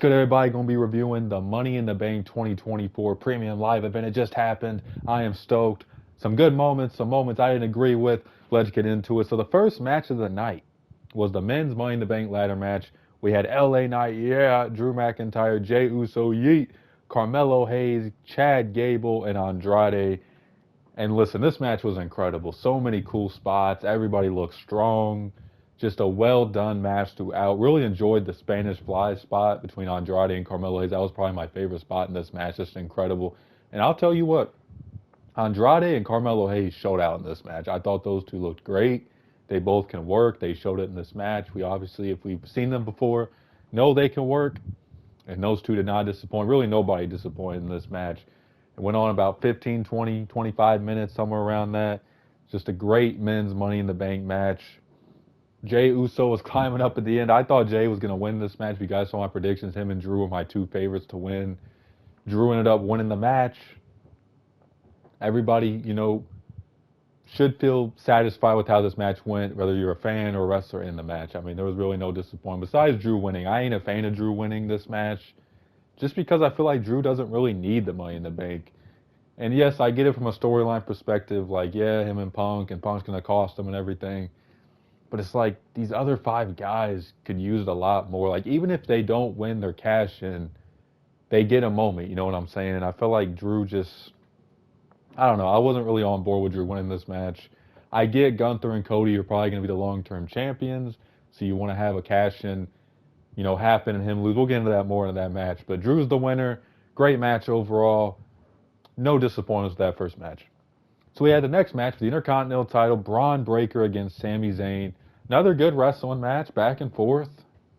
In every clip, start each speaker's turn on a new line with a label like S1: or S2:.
S1: good, everybody? Going to be reviewing the Money in the Bank 2024 Premium Live event. It just happened. I am stoked. Some good moments, some moments I didn't agree with. Let's get into it. So the first match of the night was the men's Money in the Bank ladder match. We had LA Knight, Drew McIntyre, Jey Uso, Yeet, Carmelo Hayes, Chad Gable, and Andrade. And listen, this match was incredible. So many cool spots. Everybody looked strong. Just a well-done match throughout. Really enjoyed the Spanish Fly spot between Andrade and Carmelo Hayes. That was probably my favorite spot in this match. Just incredible. And I'll tell you what, Andrade and Carmelo Hayes showed out in this match. I thought those two looked great. They both can work. They showed it in this match. We obviously, if we've seen them before, know they can work. And those two did not disappoint. Really nobody disappointed in this match. It went on about 15, 20, 25 minutes, somewhere around that. Just a great men's Money in the Bank match. Jey Uso was climbing up at the end. I thought Jey was going to win this match. If you guys saw my predictions, him and Drew were my two favorites to win. Drew ended up winning the match. Everybody, should feel satisfied with how this match went, whether you're a fan or a wrestler in the match. I mean, there was really no disappointment. Besides Drew winning, I ain't a fan of Drew winning this match just because I feel like Drew doesn't really need the Money in the Bank. And yes, I get it from a storyline perspective, like, yeah, him and Punk's going to cost him and everything. But it's like these other five guys could use it a lot more. Like, even if they don't win their cash in, they get a moment, you know what I'm saying? And I feel like Drew just, I don't know, I wasn't really on board with Drew winning this match. I get Gunther and Cody are probably going to be the long-term champions, so you want to have a cash in, happen and him lose. We'll get into that more in that match. But Drew's the winner. Great match overall. No disappointments with that first match. So we had the next match for the Intercontinental title, Braun Breaker against Sami Zayn. Another good wrestling match, back and forth.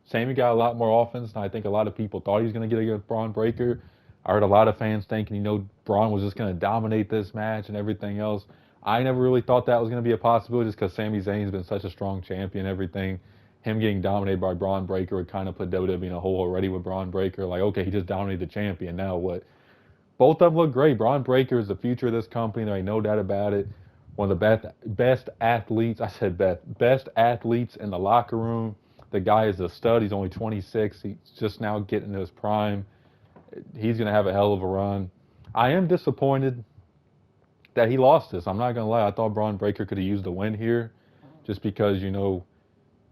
S1: Sami got a lot more offense than I think a lot of people thought he was going to get against Braun Breaker. I heard a lot of fans thinking, Braun was just going to dominate this match and everything else. I never really thought that was going to be a possibility just because Sami Zayn's been such a strong champion and everything. Him getting dominated by Braun Breaker would kind of put WWE in a hole already with Braun Breaker. Like, okay, he just dominated the champion. Now what? Both of them look great. Braun Breaker is the future of this company. There ain't no doubt about it. One of the best athletes. I said best athletes in the locker room. The guy is a stud. He's only 26. He's just now getting to his prime. He's going to have a hell of a run. I am disappointed that he lost this. I'm not going to lie. I thought Braun Breaker could have used the win here just because,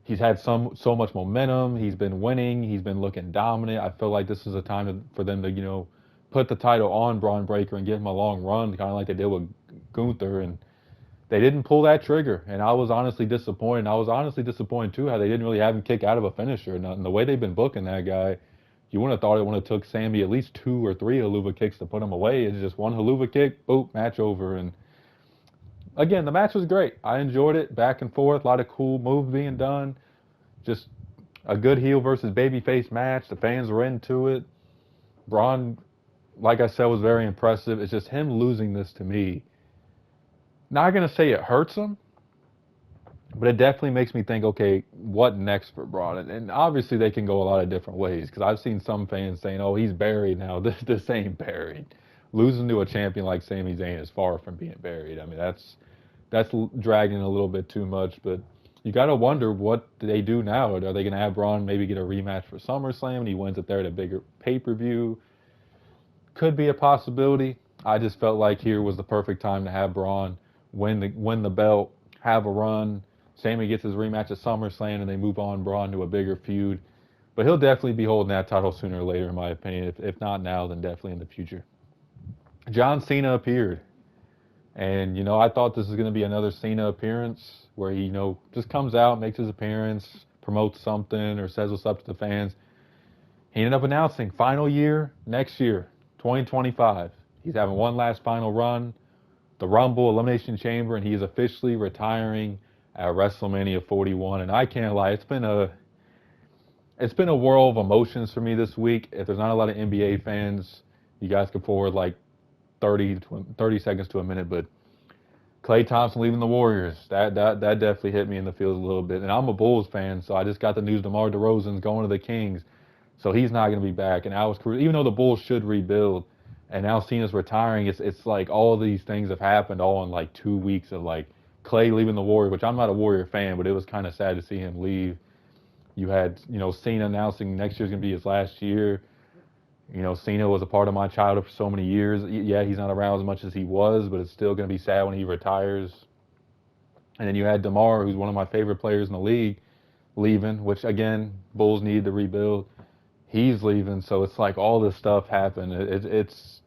S1: he's had so much momentum. He's been winning. He's been looking dominant. I feel like this is a time for them to, put the title on Braun Breaker and give him a long run, kind of like they did with Gunther, and they didn't pull that trigger. And I was honestly disappointed. I was honestly disappointed, too, how they didn't really have him kick out of a finisher. And the way they've been booking that guy, you wouldn't have thought it would have took Sami at least 2 or 3 haluva kicks to put him away. It's just one haluva kick, boop, match over. And again, the match was great. I enjoyed it, back and forth, a lot of cool moves being done. Just a good heel versus babyface match. The fans were into it. Braun, like I said, was very impressive. It's just him losing this to me. Not going to say it hurts him, but it definitely makes me think, okay, what next for Braun? And obviously they can go a lot of different ways because I've seen some fans saying, oh, he's buried now. This ain't buried. Losing to a champion like Sami Zayn is far from being buried. I mean, that's dragging a little bit too much, but you got to wonder what do they do now? Are they going to have Braun maybe get a rematch for SummerSlam and he wins it there at a bigger pay-per-view? Could be a possibility. I just felt like here was the perfect time to have Braun win the belt, have a run. Sami gets his rematch at SummerSlam, and they move on Braun to a bigger feud. But he'll definitely be holding that title sooner or later, in my opinion. If not now, then definitely in the future. John Cena appeared. And, I thought this was going to be another Cena appearance where he, just comes out, makes his appearance, promotes something, or says what's up to the fans. He ended up announcing final year, next year, 2025. He's having one last final run, the Rumble Elimination Chamber, and he is officially retiring at WrestleMania 41. And I can't lie, it's been a whirl of emotions for me this week. If there's not a lot of NBA fans, you guys can forward like 30 seconds to a minute. But Klay Thompson leaving the Warriors, that definitely hit me in the feels a little bit. And I'm a Bulls fan, so I just got the news DeMar DeRozan's going to the Kings. So he's not going to be back. And Alex Cruz, even though the Bulls should rebuild, and now Cena's retiring, it's like all these things have happened all in like 2 weeks of like Klay leaving the Warriors, which I'm not a Warrior fan, but it was kind of sad to see him leave. You had, Cena announcing next year's going to be his last year. Cena was a part of my childhood for so many years. Yeah, he's not around as much as he was, but it's still going to be sad when he retires. And then you had DeMar, who's one of my favorite players in the league, leaving, which, again, Bulls need to rebuild. He's leaving, so it's like all this stuff happened. It's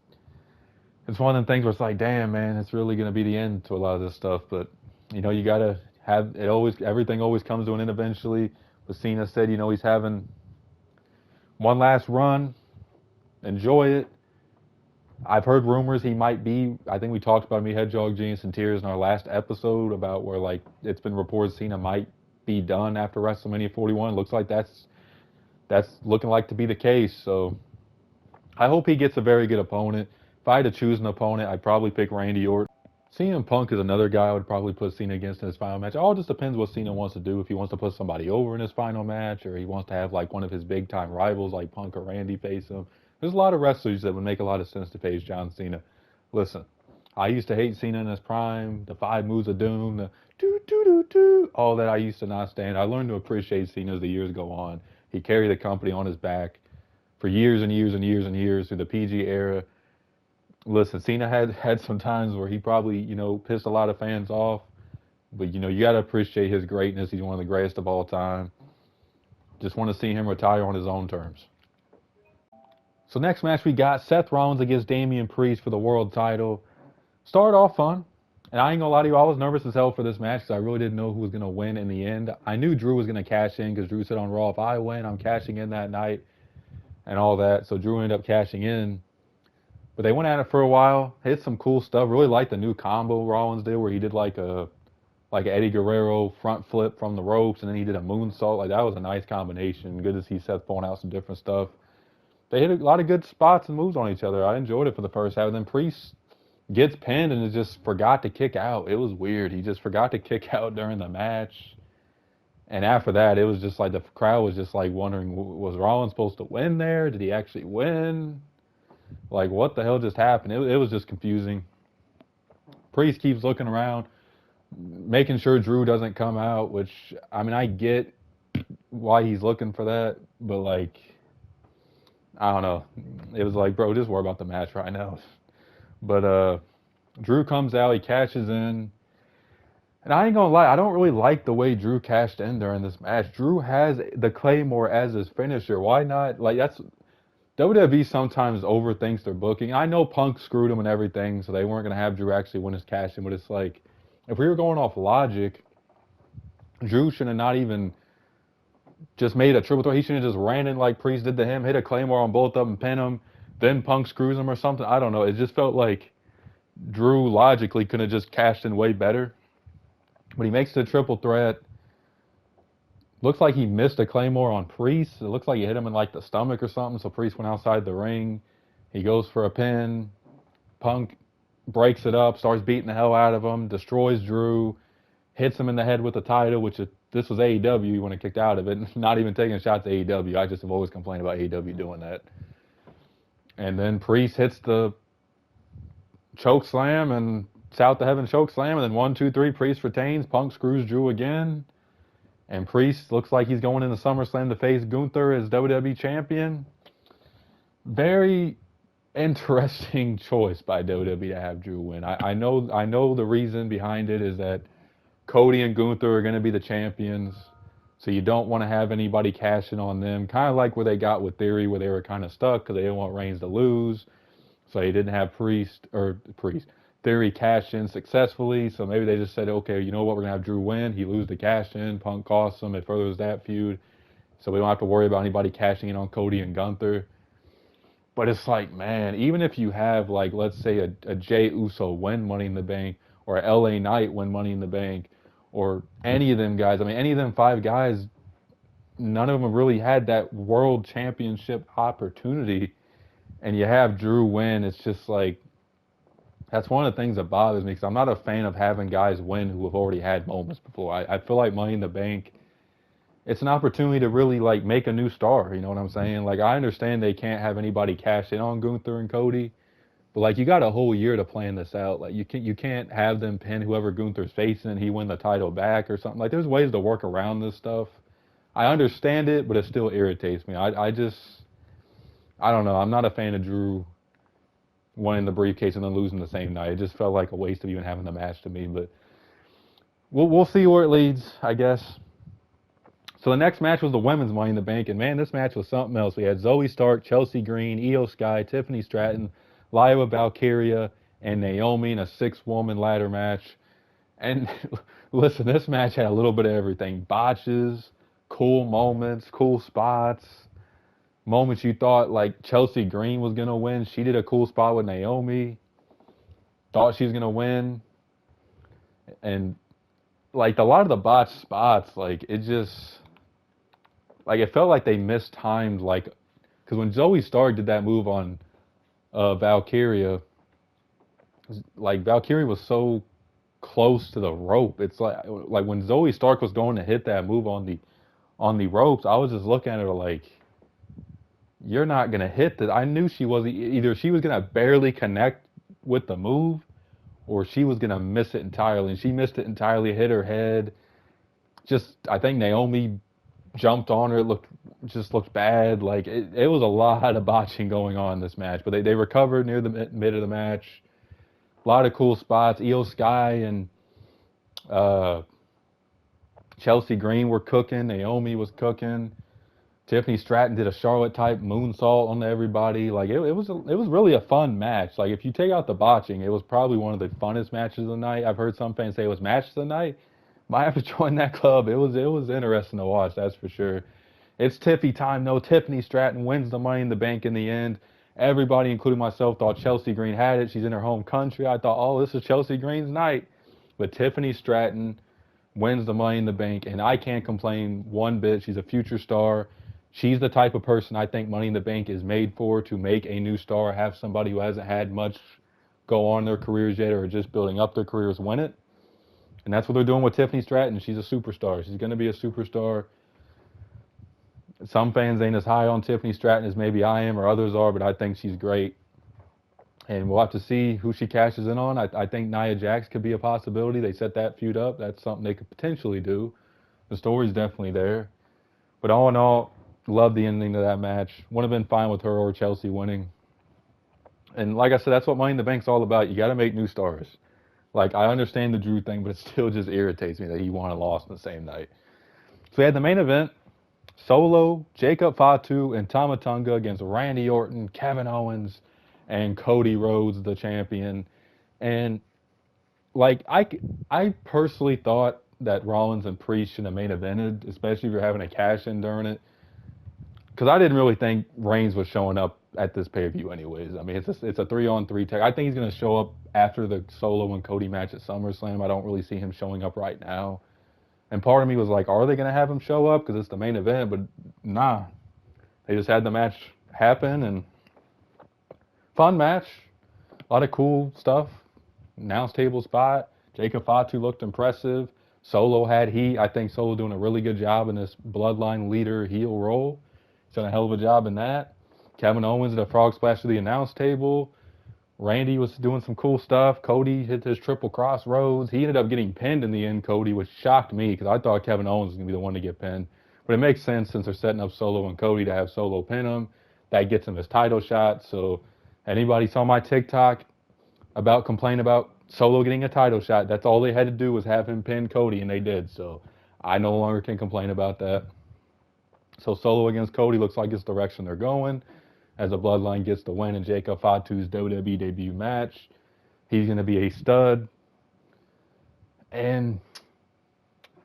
S1: one of the things where it's like, damn, man, it's really going to be the end to a lot of this stuff. But, you got to have it always, everything always comes to an end eventually. But Cena said, he's having one last run. Enjoy it. I've heard rumors he might be. I think we talked about me head jog, genius, and tears in our last episode about where like it's been reported Cena might be done after WrestleMania 41. Looks like that's looking like to be the case. So I hope he gets a very good opponent. If I had to choose an opponent, I'd probably pick Randy Orton. CM Punk is another guy I would probably put Cena against in his final match. It all just depends what Cena wants to do. If he wants to put somebody over in his final match, or he wants to have like one of his big time rivals like Punk or Randy face him. There's a lot of wrestlers that would make a lot of sense to face John Cena. Listen, I used to hate Cena in his prime, the 5 moves of doom, the do, all that I used to not stand. I learned to appreciate Cena as the years go on. He carried the company on his back for years and years and years and years through the PG era. Listen, Cena had some times where he probably, pissed a lot of fans off. But, you got to appreciate his greatness. He's one of the greatest of all time. Just want to see him retire on his own terms. So next match we got Seth Rollins against Damian Priest for the world title. Started off fun. And I ain't going to lie to you, I was nervous as hell for this match because I really didn't know who was going to win in the end. I knew Drew was going to cash in because Drew said on Raw, if I win, I'm cashing in that night and all that. So Drew ended up cashing in. But they went at it for a while, hit some cool stuff. Really liked the new combo Rollins did where he did like an Eddie Guerrero front flip from the ropes, and then he did a moonsault. Like, that was a nice combination. Good to see Seth pulling out some different stuff. They hit a lot of good spots and moves on each other. I enjoyed it for the first half. And then Priest gets pinned and just forgot to kick out. It was weird. He just forgot to kick out during the match. And after that, it was just like the crowd was just like wondering, was Rollins supposed to win there? Did he actually win? Like, what the hell just happened? It was just confusing. Priest keeps looking around, making sure Drew doesn't come out, which, I mean, I get why he's looking for that, but, like, I don't know. It was like, bro, just worry about the match right now. But Drew comes out, he cashes in. And I ain't gonna lie, I don't really like the way Drew cashed in during this match. Drew has the Claymore as his finisher. Why not? Like, that's... WWE sometimes overthinks their booking. I know Punk screwed him and everything, so they weren't going to have Drew actually win his cash in, but it's like, if we were going off logic, Drew should have not even just made a triple threat. He should have just ran in like Priest did to him, hit a Claymore on both of them, pin him, then Punk screws him or something. I don't know. It just felt like Drew logically could have just cashed in way better. But he makes the triple threat. Looks like he missed a Claymore on Priest. It looks like he hit him in like the stomach or something, so Priest went outside the ring. He goes for a pin. Punk breaks it up, starts beating the hell out of him, destroys Drew, hits him in the head with the title, which this was AEW, he wouldn't have kicked out of it. Not even taking a shot to AEW. I just have always complained about AEW doing that. And then Priest hits the choke slam and South to Heaven choke slam, and then 1, 2, 3, Priest retains. Punk screws Drew again. And Priest looks like he's going into SummerSlam to face Gunther as WWE champion. Very interesting choice by WWE to have Drew win. I know the reason behind it is that Cody and Gunther are going to be the champions, so you don't want to have anybody cash in on them. Kind of like where they got with Theory, where they were kind of stuck because they didn't want Reigns to lose, so they didn't have Theory cash in successfully, so maybe they just said, okay, you know what, we're going to have Drew win. He loses the cash in, Punk costs him, it furthers that feud, so we don't have to worry about anybody cashing in on Cody and Gunther. But it's like, man, even if you have, like, let's say a Jey Uso win Money in the Bank, or a LA Knight win Money in the Bank, or any of them guys, I mean, any of them 5 guys, none of them really had that world championship opportunity, and you have Drew win. It's just like, that's one of the things that bothers me, because I'm not a fan of having guys win who have already had moments before. I feel like Money in the Bank, it's an opportunity to really, like, make a new star, you know what I'm saying? Like, I understand they can't have anybody cash in on Gunther and Cody, but, like, you got a whole year to plan this out. Like, you can't have them pin whoever Gunther's facing, he win the title back or something. Like, there's ways to work around this stuff. I understand it, but it still irritates me. I don't know. I'm not a fan of Drew winning the briefcase and then losing the same night. It just felt like a waste of even having the match to me. But we'll see where it leads, I guess. So the next match was the women's Money in the Bank, and man, this match was something else. We had Zoe Stark, Chelsea Green, Io Sky, Tiffany Stratton, Lyra Valkyria, and Naomi in a 6-woman ladder match. And listen, this match had a little bit of everything: botches, cool moments, cool spots, moments you thought like Chelsea Green was gonna win. She did a cool spot with Naomi. Thought she was gonna win, and like a lot of the botched spots, like it just like it felt like they mistimed, like because when Zoe Stark did that move on Valkyria, like Valkyria was so close to the rope. It's like when Zoe Stark was going to hit that move on the ropes, I was just looking at her like, you're not gonna hit that. I knew she was either she was gonna barely connect with the move, or she was gonna miss it entirely. And she missed it entirely, hit her head. Just I think Naomi jumped on her. It looked bad. Like it was a lot of botching going on in this match, but they recovered near the mid of the match. A lot of cool spots. Io Sky and uh, Chelsea Green were cooking. Naomi was cooking. Tiffany Stratton did a Charlotte type moonsault on everybody. Like it was really a fun match. Like if you take out the botching, it was probably one of the funnest matches of the night. I've heard some fans say it was match of the night. Might have to join that club. It was interesting to watch, that's for sure. It's Tiffy time though. Tiffany Stratton wins the Money in the Bank in the end. Everybody, including myself, thought Chelsea Green had it. She's in her home country. I thought, oh, this is Chelsea Green's night. But Tiffany Stratton wins the Money in the Bank, and I can't complain one bit. She's a future star. She's the type of person I think Money in the Bank is made for, to make a new star, have somebody who hasn't had much go on in their careers yet or just building up their careers win it. And that's what they're doing with Tiffany Stratton. She's a superstar. She's going to be a superstar. Some fans ain't as high on Tiffany Stratton as maybe I am or others are, but I think she's great. And we'll have to see who she cashes in on. I think Nia Jax could be a possibility. They set that feud up. That's something they could potentially do. The story's definitely there. But all in all, love the ending to that match. Would have been fine with her or Chelsea winning. And like I said, that's what Money in the Bank's all about. You got to make new stars. Like, I understand the Drew thing, but it still just irritates me that he won and lost in the same night. So we had the main event. Solo, Jacob Fatu, and Tama Tonga against Randy Orton, Kevin Owens, and Cody Rhodes, the champion. And, like, I personally thought that Rollins and Priest should have main evented, especially if you're having a cash-in during it. Because I didn't really think Reigns was showing up at this pay-per-view anyways. I mean, it's a 3-on-3 tag. I think he's going to show up after the Solo and Cody match at SummerSlam. I don't really see him showing up right now. And part of me was like, are they going to have him show up because it's the main event? But nah. They just had the match happen, and fun match. A lot of cool stuff. Announce table spot. Jacob Fatu looked impressive. Solo had heat. I think Solo doing a really good job in this bloodline leader heel role. He's done a hell of a job in that. Kevin Owens did a frog splash to the announce table. Randy was doing some cool stuff. Cody hit his triple cross Rhodes. He ended up getting pinned in the end, Cody, which shocked me because I thought Kevin Owens was going to be the one to get pinned. But it makes sense since they're setting up Solo and Cody to have Solo pin him. That gets him his title shot. So anybody saw my TikTok about complaining about Solo getting a title shot, that's all they had to do was have him pin Cody, and they did. So I no longer can complain about that. So Solo against Cody looks like it's the direction they're going, as the Bloodline gets the win in Jacob Fatu's WWE debut match. He's going to be a stud. And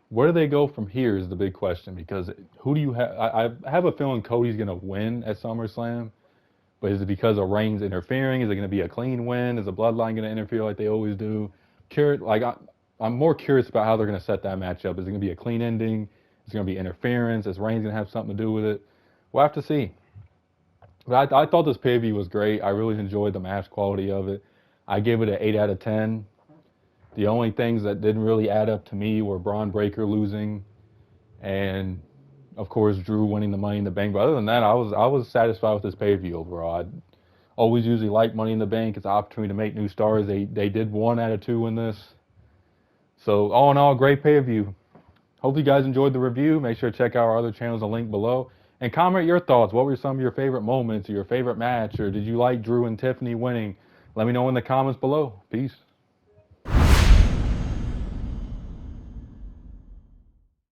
S1: where do they go from here is the big question, because who do you have? I have a feeling Cody's going to win at SummerSlam, but is it because of Reigns interfering? Is it going to be a clean win? Is the Bloodline going to interfere like they always do? I'm more curious about how they're going to set that match up. Is it going to be a clean ending? Is it going to be interference? Is Reigns going to have something to do with it? We'll have to see. But I thought this pay-per-view was great. I really enjoyed the match quality of it. I gave it an 8 out of 10. The only things that didn't really add up to me were Braun Breaker losing and, of course, Drew winning the Money in the Bank. But other than that, I was satisfied with this pay-per-view overall. I always usually like Money in the Bank. It's an opportunity to make new stars. They did 1 out of 2 in this. So all in all, great pay-per-view. Hope you guys enjoyed the review. Make sure to check out our other channels, the link below. And comment your thoughts. What were some of your favorite moments or your favorite match? Or did you like Drew and Tiffany winning? Let me know in the comments below. Peace.